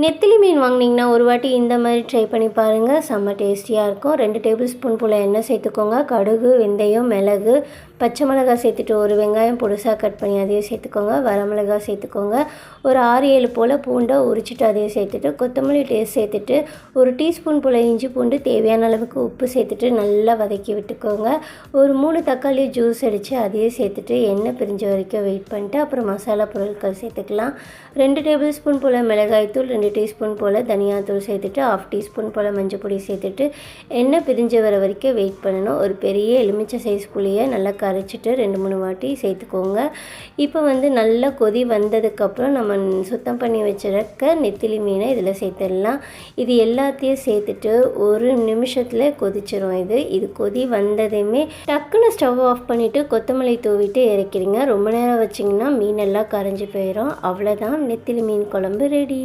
நெத்திலி மீன் வாங்கினீங்கன்னா ஒரு வாட்டி இந்த மாதிரி ட்ரை பண்ணி பாருங்கள். செம்ம டேஸ்டியாக இருக்கும். 2 டேபிள் ஸ்பூன் போல் எண்ணெய் சேர்த்துக்கோங்க. கடுகு, வெந்தயம், மிளகு, பச்சை மிளகாய் சேர்த்துட்டு ஒரு வெங்காயம் பொடுசாக கட் பண்ணி அதையும் சேர்த்துக்கோங்க. வரமிளகாய் சேர்த்துக்கோங்க. ஒரு 6-7 போல் பூண்டை உரிச்சிட்டு அதையும் சேர்த்துட்டு கொத்தமல்லி டேஸ்ட் சேர்த்துட்டு ஒரு டீஸ்பூன் போல் இஞ்சி பூண்டு தேவையான அளவுக்கு உப்பு சேர்த்துட்டு நல்லா வதக்கி விட்டுக்கோங்க. ஒரு 3 தக்காளி ஜூஸ் அடித்து அதையும் சேர்த்துட்டு எண்ணெய் பிரிஞ்ச வரைக்கும் வெயிட் பண்ணிட்டு அப்புறம் மசாலா பொருட்கள் சேர்த்துக்கலாம். 2 டேபிள் ஸ்பூன் போல் மிளகாய்த்தூள், 2 டீஸ்பூன் போல் தனியாத்தூள் சேர்த்துட்டு 1/2 டீஸ்பூன் போல் மஞ்சள் பொடி சேர்த்துட்டு எண்ணெய் பிரிஞ்சு வர வரைக்கும் வெயிட் பண்ணணும். ஒரு பெரிய எலுமிச்சை சைஸ் புளியை நல்லா கரைச்சிட்டு 2-3 வாட்டி சேர்த்துக்கோங்க. இப்போ நல்லா கொதி வந்ததுக்கப்புறம் நம்ம சுத்தம் பண்ணி வச்சுருக்க நெத்திலி மீனை இதில் சேர்த்துடலாம். இது எல்லாத்தையும் சேர்த்துட்டு ஒரு நிமிஷத்தில் கொதிச்சிரும். இது கொதி வந்ததுமே டக்குன்னு ஸ்டவ் ஆஃப் பண்ணிவிட்டு கொத்தமல்லி தூவிட்டு இறக்கிடுங்க. ரொம்ப நேரம் வச்சிங்கன்னா மீனெல்லாம் கரைஞ்சி போயிடும். அவ்வளோதான், நெத்திலி மீன் குழம்பு ரெடி.